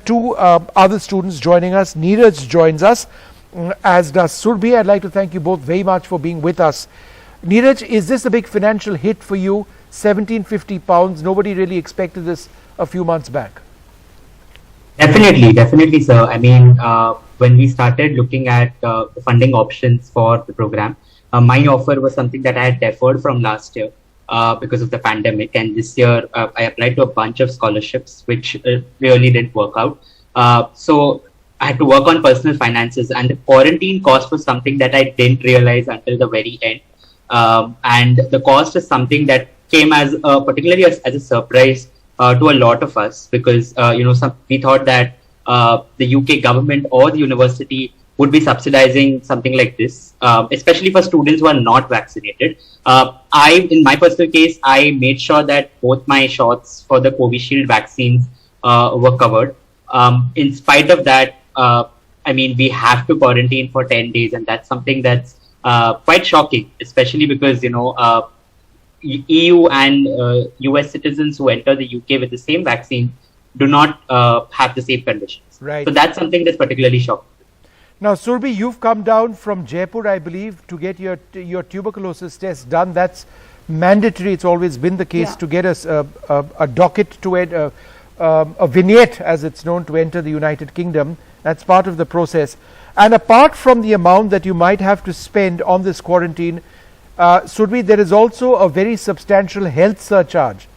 have two other students joining us. Neeraj joins us, as does Surabhi. I'd like to thank you both very much for being with us. Neeraj, is this a big financial hit for you? £1,750. Nobody really expected this a few months back. Definitely, sir. I mean, when we started looking at the funding options for the program, my offer was something that I had deferred from last year because of the pandemic. And this year, I applied to a bunch of scholarships, which really didn't work out. So I had to work on personal finances, and the quarantine cost was something that I didn't realize until the very end. And the cost is something that came as particularly as a surprise to a lot of us, because we thought that the UK government or the university would be subsidizing something like this, especially for students who are not vaccinated. In my personal case, I made sure that both my shots for the Covishield vaccines were covered. In spite of that, we have to quarantine for 10 days, and that's something that's quite shocking, especially because EU and US citizens who enter the UK with the same vaccine do not have the same conditions. Right. So that's something that's particularly shocking. Now, Surabhi, you've come down from Jaipur, I believe, to get your tuberculosis test done. That's mandatory. It's always been the case to get a docket to a vignette, as it's known, to enter the United Kingdom. That's part of the process. And apart from the amount that you might have to spend on this quarantine, Surabhi, there is also a very substantial health surcharge,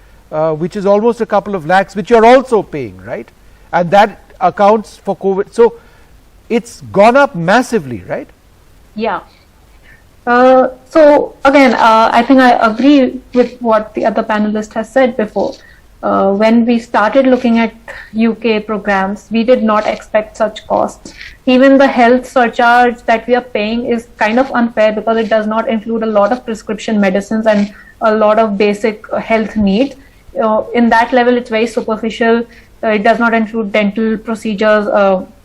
which is almost a couple of lakhs, which you're also paying, right? And that accounts for COVID. So it's gone up massively, right? Yeah. So again, I think I agree with what the other panelist has said before. When we started looking at UK programs, we did not expect such costs. Even the health surcharge that we are paying is kind of unfair because it does not include a lot of prescription medicines and a lot of basic health needs. In that level, it's very superficial. It does not include dental procedures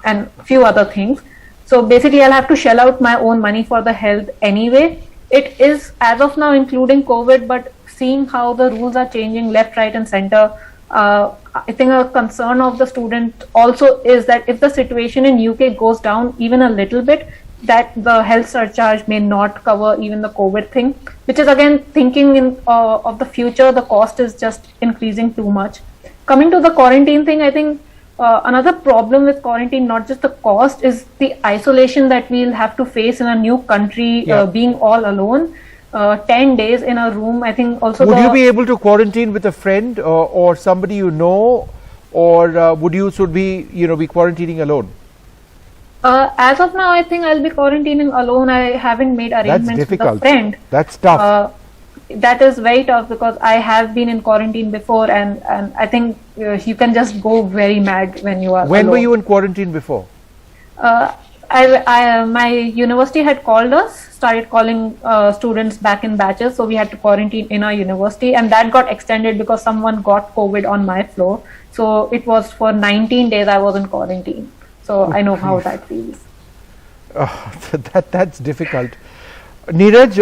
and a few other things. So basically, I'll have to shell out my own money for the health anyway. It is, as of now, including COVID, but seeing how the rules are changing left, right, and center, I think a concern of the student also is that if the situation in UK goes down even a little bit, that the health surcharge may not cover even the COVID thing, which is again thinking of the future. The cost is just increasing too much. Coming to the quarantine thing, I think another problem with quarantine, not just the cost, is the isolation that we'll have to face in a new country, being all alone. 10 days in a room, I think also. Would you be able to quarantine with a friend or somebody you know, or would you be quarantining alone? As of now, I think I'll be quarantining alone. I haven't made arrangements with a friend. That's tough. That is very tough because I have been in quarantine before, and I think you can just go very mad when you are When alone. were you in quarantine before? My university had called us, started calling students back in batches, so we had to quarantine in our university, and that got extended because someone got COVID on my floor. So it was for 19 days I was in quarantine. So I know how that feels. That's difficult. Neeraj,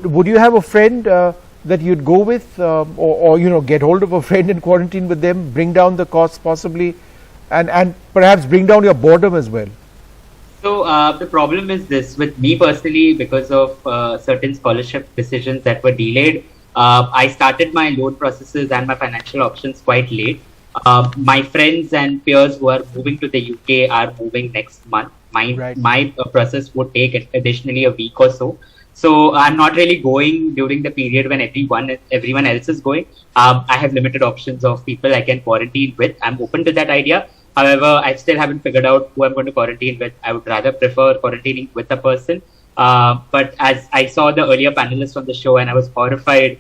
would you have a friend that you'd go with, or get hold of a friend and quarantine with them, bring down the costs possibly, and perhaps bring down your boredom as well? So the problem is this, with me personally, because of certain scholarship decisions that were delayed, I started my loan processes and my financial options quite late. My friends and peers who are moving to the UK are moving next month. My process would take additionally a week or so. So I'm not really going during the period when everyone else is going. I have limited options of people I can quarantine with. I'm open to that idea. However, I still haven't figured out who I'm going to quarantine with. I would rather prefer quarantining with a person. But as I saw the earlier panelists on the show, and I was horrified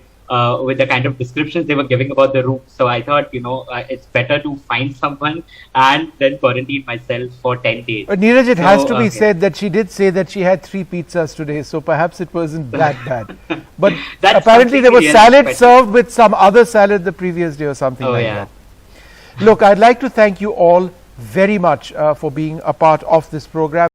with the kind of descriptions they were giving about the room. So I thought, it's better to find someone and then quarantine myself for 10 days. Neeraj, it has to be said that she did say that she had 3 pizzas today, so perhaps it wasn't that bad. But apparently there was salad served with some other salad the previous day or something that. Look, I'd like to thank you all very much for being a part of this program.